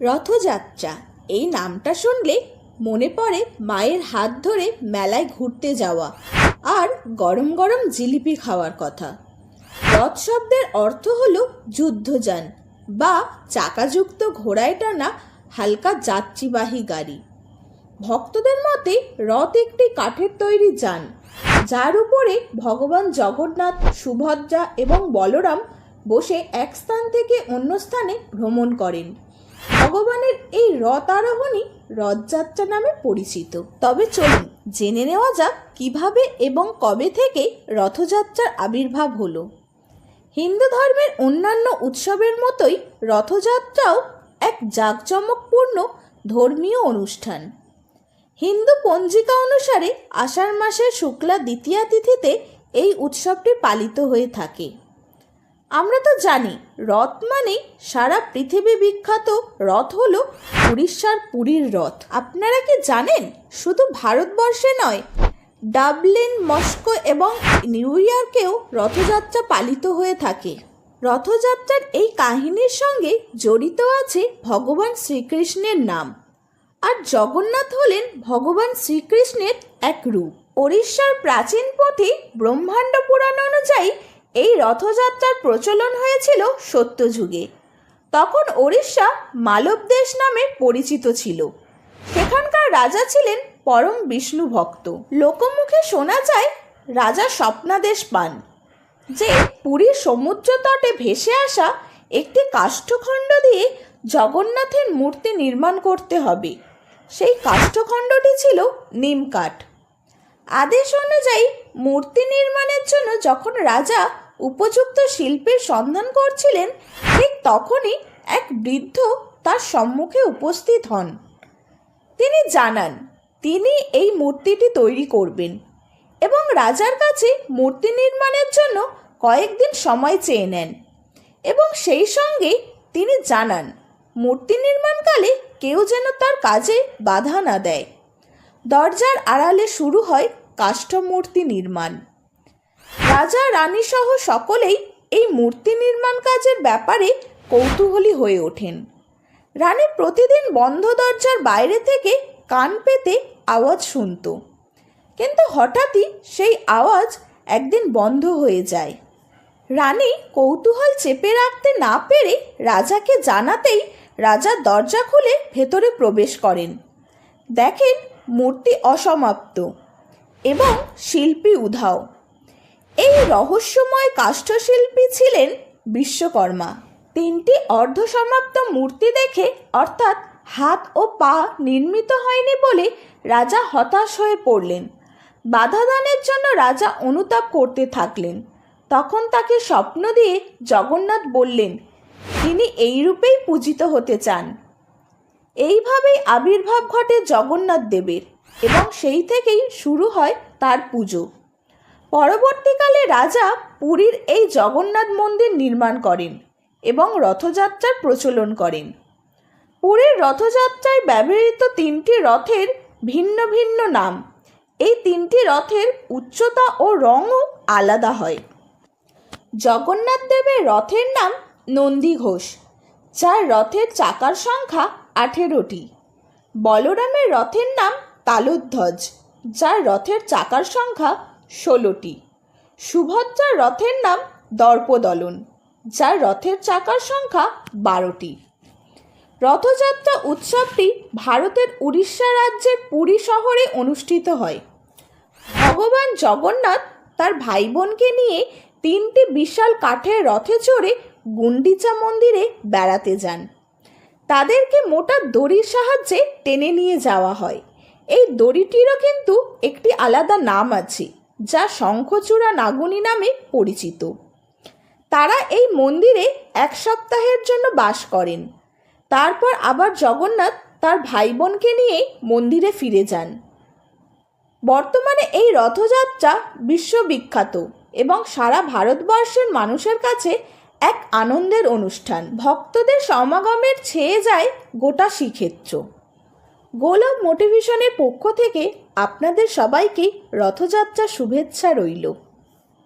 রথযাত্রা এই নামটা শুনলে মনে পড়ে মায়ের হাত ধরে মেলায় ঘুরতে যাওয়া আর গরম গরম জিলিপি খাওয়ার কথা। রথ শব্দের অর্থ হলো যুদ্ধযান বা চাকাযুক্ত ঘোড়ায় টানা হালকা যাত্রীবাহী গাড়ি। ভক্তদের মতে রথ একটি কাঠের তৈরি যান, যার উপরে ভগবান জগন্নাথ, সুভদ্রা এবং বলরাম বসে এক স্থান থেকে অন্য স্থানে ভ্রমণ করেন। ভগবানের এই রথ আরোহণই রথযাত্রা নামে পরিচিত। তবে চলুন জেনে নেওয়া যাক কিভাবে এবং কবে থেকে রথযাত্রার আবির্ভাব হলো। হিন্দু ধর্মের অন্যান্য উৎসবের মতোই রথযাত্রাও এক জাঁকজমকপূর্ণ ধর্মীয় অনুষ্ঠান। হিন্দু পঞ্জিকা অনুসারে আষাঢ় মাসের শুক্লা দ্বিতীয়া তিথিতে এই উৎসবটি পালিত হয়ে থাকে। আমরা তো জানি রথ মানে সারা পৃথিবী বিখ্যাত রথ হলো উড়িষ্যার পুরীর রথ। আপনারা কি জানেন শুধু ভারতবর্ষে নয়, ডাবলিন, মস্কো এবং নিউ ইয়র্কেও রথযাত্রা পালিত হয়ে থাকে। রথযাত্রার এই কাহিনীর সঙ্গে জড়িত আছে ভগবান শ্রীকৃষ্ণের নাম, আর জগন্নাথ হলেন ভগবান শ্রীকৃষ্ণের এক রূপ। ওড়িশার প্রাচীন পুঁথি ব্রহ্মাণ্ড পুরাণ অনুযায়ী এই রথযাত্রার প্রচলন হয়েছিল সত্যযুগে। তখন ওড়িশা মালব দেশ নামে পরিচিত ছিল। সেখানকার রাজা ছিলেন পরম বিষ্ণু ভক্ত। লোকমুখে শোনা যায় রাজা স্বপ্নাদেশ পান যে পুরীর সমুদ্র তটে ভেসে আসা একটি কাষ্ঠখণ্ড দিয়ে জগন্নাথের মূর্তি নির্মাণ করতে হবে। সেই কাষ্ঠখণ্ডটি ছিল নিম কাঠ। আদেশ অনুযায়ী মূর্তি নির্মাণের জন্য যখন রাজা উপযুক্ত শিল্পীর সন্ধান করছিলেন, ঠিক তখনই এক বৃদ্ধ তার সম্মুখে উপস্থিত হন। তিনি জানান তিনি এই মূর্তিটি তৈরি করবেন এবং রাজার কাছে মূর্তি নির্মাণের জন্য কয়েকদিন সময় চেয়ে নেন এবং সেই সঙ্গে তিনি জানান মূর্তি নির্মাণকালে কেউ যেন তার কাজে বাধা না দেয়। দরজার আড়ালে শুরু হয় কাষ্ঠমূর্তি নির্মাণ। রাজা, রানী সহ সকলেই এই মূর্তি নির্মাণ কাজের ব্যাপারে কৌতূহলী হয়ে ওঠেন। রানী প্রতিদিন বন্ধ দরজার বাইরে থেকে কান পেতে আওয়াজ শুনত, কিন্তু হঠাৎই সেই আওয়াজ একদিন বন্ধ হয়ে যায়। রানী কৌতূহল চেপে রাখতে না পেরে রাজাকে জানাতেই রাজা দরজা খুলে ভেতরে প্রবেশ করেন। দেখেন মূর্তি অসমাপ্ত এবং শিল্পী উধাও। এই রহস্যময় কাষ্ঠশিল্পী ছিলেন বিশ্বকর্মা। তিনটি অর্ধসমাপ্ত মূর্তি দেখে, অর্থাৎ হাত ও পা নির্মিত হয়নি বলে রাজা হতাশ হয়ে পড়লেন। বাধাদানের জন্য রাজা অনুতাপ করতে থাকলেন। তখন তাকে স্বপ্ন দিয়ে জগন্নাথ বললেন তিনি এই রূপেই পূজিত হতে চান। এইভাবেই আবির্ভাব ঘটে জগন্নাথ দেবের এবং সেই থেকেই শুরু হয় তার পুজো। পরবর্তীকালে রাজা পুরীর এই জগন্নাথ মন্দির নির্মাণ করেন এবং রথযাত্রার প্রচলন করেন। পুরীর রথযাত্রায় ব্যবহৃত তিনটি রথের ভিন্ন ভিন্ন নাম। এই তিনটি রথের উচ্চতা ও রঙও আলাদা হয়। জগন্নাথ দেবের রথের নাম নন্দীঘোষ, যার রথের চাকার সংখ্যা 18টি। বলরামের রথের নাম তালধ্বজ, যার রথের চাকার সংখ্যা 16টি। সুভদ্রার রথের নাম দর্পদলন, যার রথের চাকার সংখ্যা 12টি। রথযাত্রা উৎসবটি ভারতের উড়িষ্যা রাজ্যের পুরী শহরে অনুষ্ঠিত হয়। ভগবান জগন্নাথ তার ভাই বোনকে নিয়ে তিনটি বিশাল কাঠের রথে চড়ে গুন্ডিচা মন্দিরে বেড়াতে যান। তাদেরকে মোটা দড়ির সাহায্যে টেনে নিয়ে যাওয়া হয়। এই দড়িটিরও কিন্তু একটি আলাদা নাম আছে, যা শঙ্খচূড়া নাগুনি নামে পরিচিত। তারা এই মন্দিরে 1 সপ্তাহের জন্য বাস করেন। তারপর আবার জগন্নাথ তার ভাই বোনকে নিয়ে মন্দিরে ফিরে যান। বর্তমানে এই রথযাত্রা বিশ্ববিখ্যাত এবং সারা ভারতবর্ষের মানুষের কাছে এক আনন্দের অনুষ্ঠান। ভক্তদের সমাগমের ছেয়ে যায় গোটা শ্রীক্ষেত্র। গোলক মোটিভেশনের পক্ষ থেকে আপনাদের সবাইকে রথযাত্রার শুভেচ্ছা রইল।